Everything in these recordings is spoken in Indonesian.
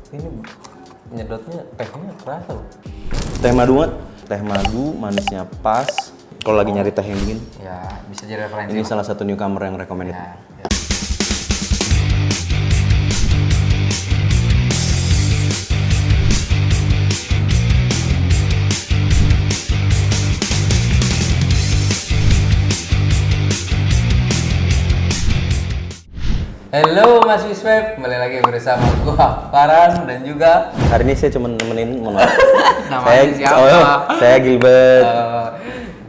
Ini nyedotnya tehnya kerasa loh. Teh madu, teh madu manisnya pas. Kalau lagi nyari teh yang dingin. Ya, bisa jadi referensi. Ini salah satu newcomer yang recommended. Ya. Halo Mas Wisweb, kembali lagi bersama gua Farhan dan juga Hari ini saya cuma nemenin namanya siapa? Saya Gilbert.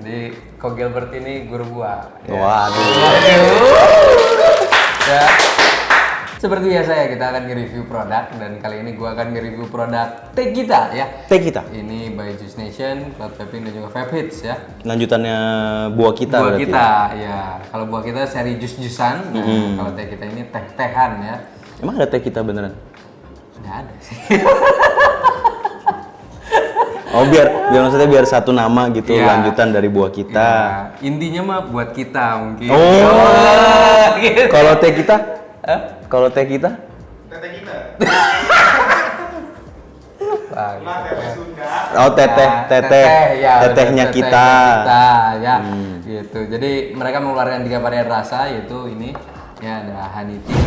Di Ko Gilbert ini guru gua. Waduh. Ya. Seperti biasa ya, kita akan nge-review produk dan kali ini gua akan nge-review produk teh kita ya. Teh kita. Ini by Juice Nation, Cloud Vaping dan juga Vape Hits ya. Lanjutannya buah kita Buah berarti. kita, ya. Kalau buah kita seri jus-jusan, nah, kalau teh kita ini teh-tehan ya. Emang ada teh kita beneran? Nggak ada sih. Oh biar maksudnya biar satu nama gitu, Iya. lanjutan dari buah kita. Ya, intinya mah buat kita mungkin. Oh. Gitu. Kalau teh kita? Kalau teh kita? Teteh kita. Wah, Lah teteh Sunda. Oh ya, tetehnya bener, kita. ya, gitu. Jadi mereka mengeluarkan 3 varian rasa, yaitu ini, ya ada honey tea,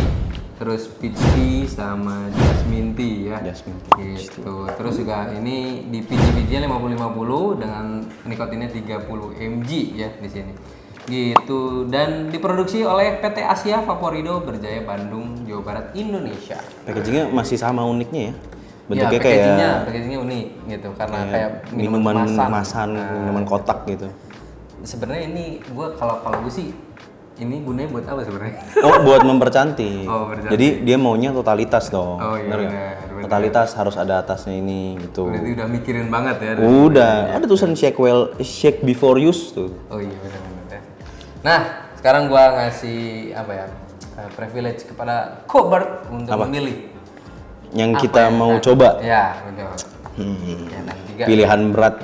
terus peach tea sama jasmine tea ya. Jasmine tea. Gitu. Terus juga ini di biji-bijinya 50-50 dengan nikotinnya 30 mg ya di sini. Gitu, dan diproduksi oleh PT Asia Vaporido Berjaya Bandung, Jawa Barat, Indonesia. Packagingnya masih sama uniknya ya? Ya, Bentuknya packagingnya unik gitu karena kayak kayak minuman kemasan, Nah, minuman kotak gitu. sebenarnya ini gua kalau gue sih ini gunanya buat apa sebenarnya? Oh, buat mempercantik. Oh, mempercantik. Jadi dia maunya totalitas dong. Oh, iya, Bener nggak? bener. Totalitas harus ada atasnya ini gitu. Berarti udah mikirin banget ya. Udah, ada tulisan shake before use tuh. Oh iya benar-benar ya. Nah, sekarang gua ngasih apa ya? Privilege kepada Gilbert untuk memilih Yang apa kita yang mau akan- coba. Ya, betul. Ya, dan 3 Pilihan berat.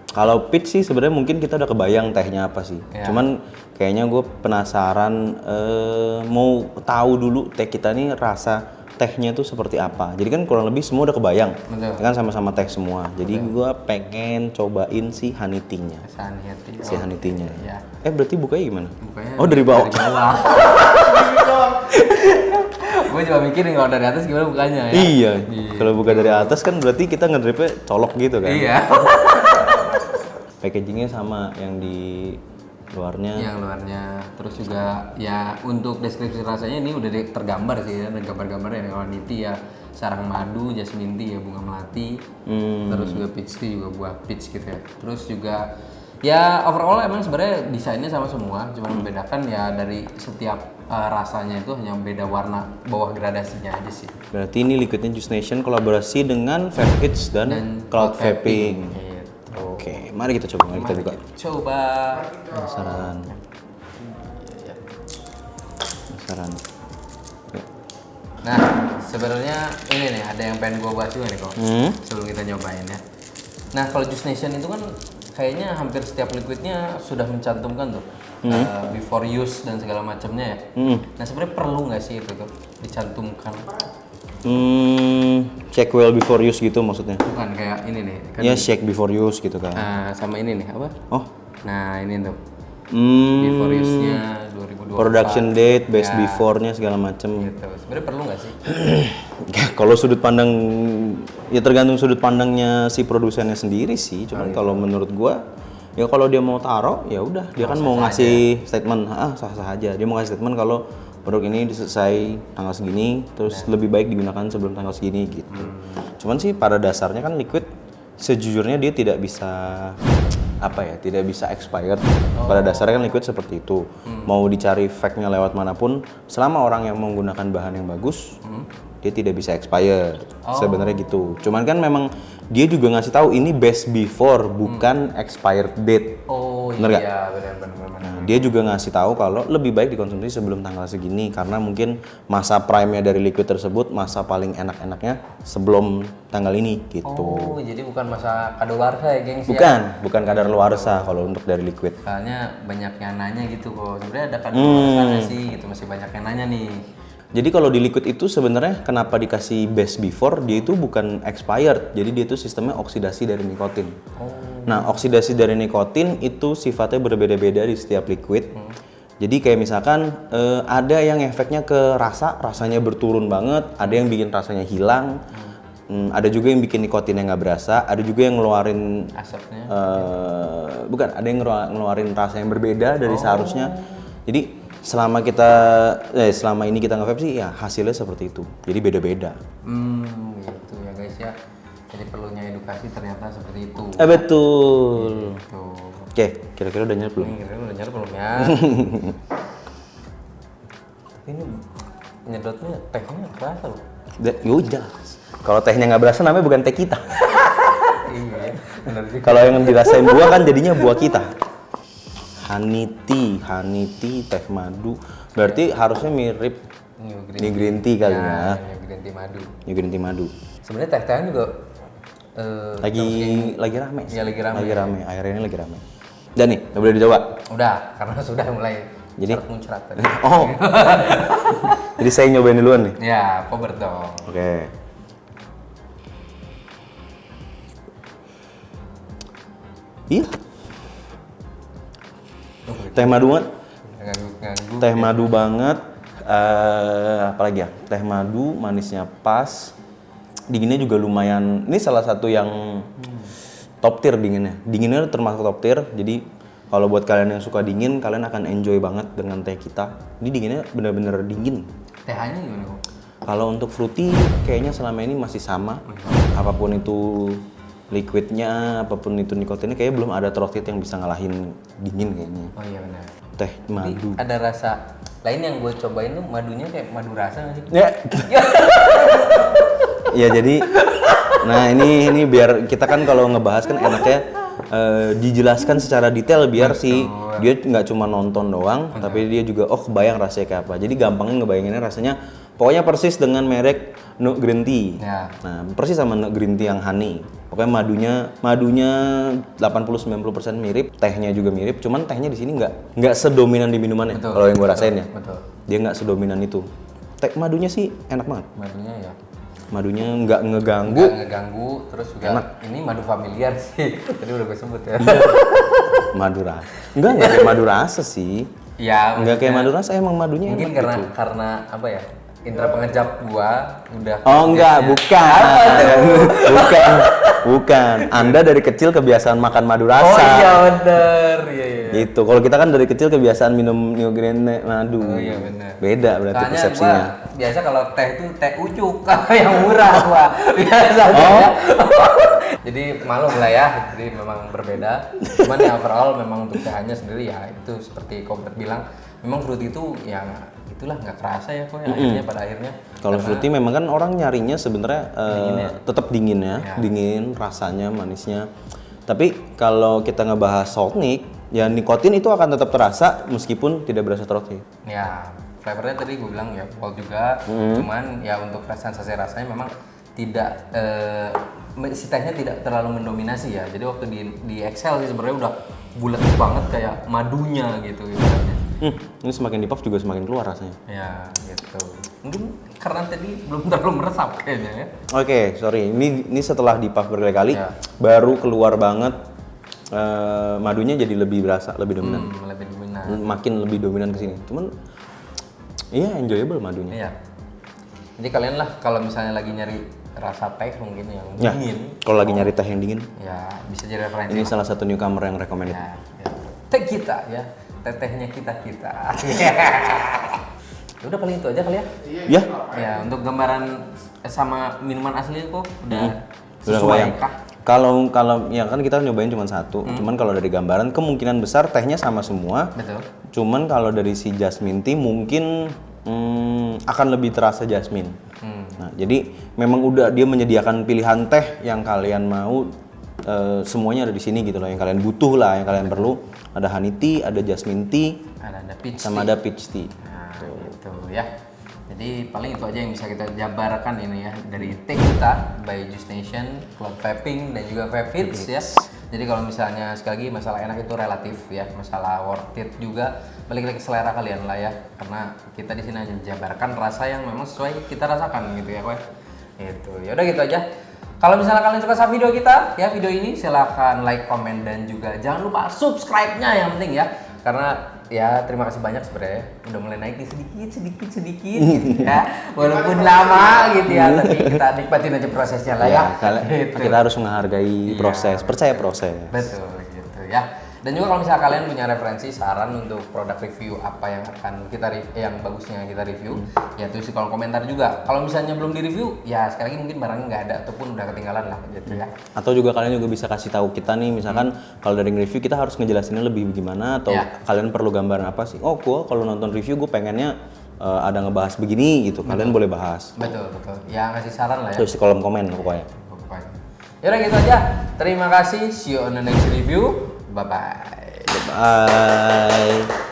Kalau peach sih sebenarnya mungkin kita udah kebayang tehnya apa sih. Ya. Cuman kayaknya gue penasaran mau tahu dulu teh kita nih rasa tehnya tuh seperti apa. Jadi kan kurang lebih semua udah kebayang. Betul. Kan sama-sama teh semua. Jadi gue pengen cobain si honey tea-nya. Sanity. Si honey tea-nya. Ya. Berarti bukanya gimana? Bukanya Oh, dari bawah. Dari bawah. Gue coba mikirin kalau dari atas gimana bukanya ya. Iya. Kalau buka dari atas kan berarti kita ngedripnya colok gitu kan. Iya. Packagingnya sama yang di luarnya. Yang luarnya, terus juga ya untuk deskripsi rasanya ini udah tergambar sih ya, ada gambar-gambarnya. Kalau niti ya sarang madu, jasmine tea ya bunga melati, terus juga peach tea juga buah peach gitu ya. Terus juga ya overall emang sebenarnya desainnya sama semua, cuma membedakan ya dari setiap rasanya itu hanya beda warna bawah gradasinya aja sih. Berarti ini liquidnya Juice Nation kolaborasi dengan Vape Hits dan Cloud Vaping. Gitu. Oke, mari kita coba, mari kita buka. Coba. Penasaran. Penasaran. Oke. Nah, sebenarnya ini nih ada yang pengen gue bahas juga nih kok. Sebelum kita nyobain ya. Nah, kalau Juice Nation itu kan kayaknya hampir setiap liquidnya sudah mencantumkan tuh before use dan segala macamnya ya. Nah, sebenarnya perlu nggak sih itu tuh dicantumkan? Check well before use gitu maksudnya. Bukan kayak ini nih. Kan Ya shake before use gitu kan. sama ini nih apa? Oh, Nah, ini tuh hmm, before use-nya 2024. production date, best before-nya segala macem. Gitu. Sebenarnya perlu nggak sih? Kalau sudut pandang, ya tergantung sudut pandangnya si produsennya sendiri sih. Cuman kalau menurut gua, ya kalau dia mau taruh, ya udah dia kan mau ngasih statement, sah-sah aja. Dia mau ngasih statement kalau produk ini selesai tanggal segini, terus lebih baik digunakan sebelum tanggal segini gitu. Cuman sih pada dasarnya kan liquid sejujurnya dia tidak bisa tidak bisa expired. Pada dasarnya kan liquid seperti itu. Mau dicari fact-nya lewat manapun, selama orang yang menggunakan bahan yang bagus, dia tidak bisa expired. Sebenarnya gitu. Cuman kan memang dia juga ngasih tahu ini best before, bukan expired date. Oh Bener iya, benar-benar. Nah, dia juga ngasih tahu kalau lebih baik dikonsumsi sebelum tanggal segini karena mungkin masa prime-nya dari liquid tersebut masa paling enak-enaknya sebelum tanggal ini gitu. Oh, jadi bukan masa kadaluarsa ya, gengs Bukan kadar luarsa kalau untuk dari liquid. Soalnya banyak yang nanya gitu kok. Sebenarnya ada kadaluarsa nggak sih gitu, masih banyak yang nanya nih. Jadi kalau di liquid itu sebenarnya kenapa dikasih best before, dia itu bukan expired. Jadi dia itu sistemnya oksidasi dari nikotin. Nah, oksidasi dari nikotin itu sifatnya berbeda-beda di setiap liquid. Jadi kayak misalkan ada yang efeknya ke rasanya berturun banget, ada yang bikin rasanya hilang. Ada juga yang bikin nikotinnya nggak berasa, ada juga yang ngeluarin Asapnya. bukan, ada yang ngeluarin rasa yang berbeda dari seharusnya. Jadi selama ini kita nge-vape sih ya hasilnya seperti itu. Jadi beda-beda. Gitu ya guys ya. Jadi perlunya edukasi ternyata seperti itu. Betul. Tuh. Oke, kira-kira udah nyet belum? Ini kira-kira udah nyala belum ya? Tapi ini nyedotnya tehnya kerasa loh. Yo jelas. Kalau tehnya nggak berasa namanya bukan teh kita. Iya, benar juga. Kalau yang dirasain buah kan jadinya buah kita. Honey tea, teh madu. Berarti harusnya mirip New green tea kali ya. New green tea madu. New green tea madu. Sebenarnya teh-tehan juga Lagi rame sih. Iya, lagi rame. Lagi rame. Akhirnya ini lagi rame. Dan nih, udah boleh dicoba. udah karena sudah mulai Jadi- muncrat tadi. Oh. Jadi saya nyobain duluan nih. Ya, cover dong. Oke. Iya. Teh madu banget. Nganggu. Teh madu banget. Apalagi ya? Teh madu, manisnya pas. Dinginnya juga lumayan. Ini salah satu yang top tier dinginnya. Dinginnya termasuk top tier. Jadi kalau buat kalian yang suka dingin, kalian akan enjoy banget dengan teh kita. Ini dinginnya bener-bener dingin. Tehnya gimana kok? Kalau untuk fruity kayaknya selama ini masih sama. Apapun itu liquidnya, apapun itu nikotinnya, kayaknya belum ada throat yang bisa ngalahin dingin kayaknya. Oh iya benar. Teh madu. Ada rasa lain yang gue cobain tuh madunya kayak madu rasa nggak sih? Ya. Ya jadi, nah ini biar kita kan kalau ngebahas kan enaknya dijelaskan secara detail biar dia nggak cuma nonton doang, tapi dia juga kebayang rasanya kayak apa. Jadi gampangnya ngebayanginnya rasanya pokoknya persis dengan merek No Green Tea. Ya. Nah, persis sama No Green Tea yang honey. Pokoknya madunya 80-90% mirip, tehnya juga mirip, cuman tehnya di sini nggak sedominan di minumannya. Betul, Kalau yang gue rasain ya. Betul. Dia nggak sedominan itu. Teh madunya sih enak banget. Madunya ya. Madunya nggak ngeganggu. Nggak ngeganggu, terus juga ini madu familiar sih. Tadi udah gue sebut ya. Madu rasa. Enggak kayak madu rasa sih. Ya, Enggak kayak madu rasa, emang madunya mungkin enak gitu. karena apa ya? Indra pengejap gua udah. Oh enggak, biasanya- bukan. Anda dari kecil kebiasaan makan madu rasa. Oh iya bener, iya. Gitu. Kalau kita kan dari kecil kebiasaan minum New Green madu. Oh iya bener. Beda berarti Soalnya persepsinya. gua biasa kalau teh itu teh ucuk yang murah gua. Biasa ya. Jadi malum lah ya, jadi memang berbeda. Cuman ya overall memang untuk tehnya sendiri ya itu seperti Kobret bilang, memang fruit itu ya itulah nggak kerasa ya kok ya, akhirnya pada akhirnya. Kalau fruity memang kan orang nyarinya sebenarnya tetap dingin ya, Ya. dingin rasanya, manisnya. Tapi kalau kita ngebahas Saltnik, ya nikotin itu akan tetap terasa meskipun tidak berasa throaty. Ya, flavornya tadi gue bilang ya pol juga, cuman ya untuk sensasi rasanya memang tidak si tehnya tidak terlalu mendominasi ya. Jadi waktu di Excel sih sebenarnya udah bulat banget kayak madunya gitu ibaratnya. Ini semakin di puff juga semakin keluar rasanya. Ya, gitu. Mungkin karena tadi belum terlalu meresap kayaknya ya. Oke, sorry. Ini setelah di puff berkali-kali Ya. baru keluar banget madunya jadi lebih berasa, lebih dominan. Lebih dominan. Makin lebih dominan ke sini. Cuman iya enjoyable madunya. Iya. Jadi kalian lah kalau misalnya lagi nyari rasa teh mungkin yang Ya. dingin, Kalau lagi nyari teh yang dingin, ya bisa jadi referensi. ini salah satu newcomer yang recommended. Ya, ya. Teh kita ya, tetehnya kita. Udah paling itu aja kali ya. Ya, Ya untuk gambaran sama minuman asli kok udah udah sesuai kebayang. kah? Kalau ya kan kita nyobain cuma satu. Cuman kalau dari gambaran kemungkinan besar tehnya sama semua. Betul. Cuman kalau dari si jasmine tea mungkin akan lebih terasa jasmine. Nah, jadi memang udah dia menyediakan pilihan teh yang kalian mau, semuanya ada di sini gitu loh, yang kalian butuh lah, yang kalian perlu. Ada honey tea, ada jasmine tea, Ada peach sama tea. ada peach tea. Nah, gitu ya. Jadi paling itu aja yang bisa kita jabarkan ini ya dari teh kita by Juice Nation, Club Vaping dan juga Vape Hits ya. Jadi kalau misalnya sekali lagi masalah enak itu relatif ya, masalah worth it juga balik lagi ke selera kalian lah ya. Karena kita di sini hanya menjabarkan rasa yang memang sesuai kita rasakan gitu ya, kowe. Itu. Ya udah gitu aja. Kalau misalnya kalian suka sama video kita, ya video ini silahkan like, komen, dan juga jangan lupa subscribe-nya yang penting ya. Karena ya terima kasih banyak sebenarnya udah mulai naik nih sedikit gitu ya. Walaupun lama gitu ya, tapi kita nikmatin aja prosesnya lah ya. Gitu. Kita harus menghargai proses, percaya proses. Betul gitu ya. Dan juga kalau misalnya kalian punya referensi saran untuk produk review apa yang akan kita yang bagusnya kita review, ya tulis di kolom komentar juga. Kalau misalnya belum di review, ya sekali lagi mungkin barangnya nggak ada ataupun udah ketinggalan lah gitu ya. Atau juga kalian juga bisa kasih tahu kita nih, misalkan kalau dari review kita harus ngejelasinnya lebih gimana, atau kalian perlu gambaran apa sih? Oh, gua kalau nonton review gue pengennya ada ngebahas begini gitu. Kalian boleh bahas. Betul. Ya ngasih saran lah ya. Terus di kolom komen pokoknya. Yaudah gitu aja. Terima kasih. See you on the next review. Bye bye. Bye.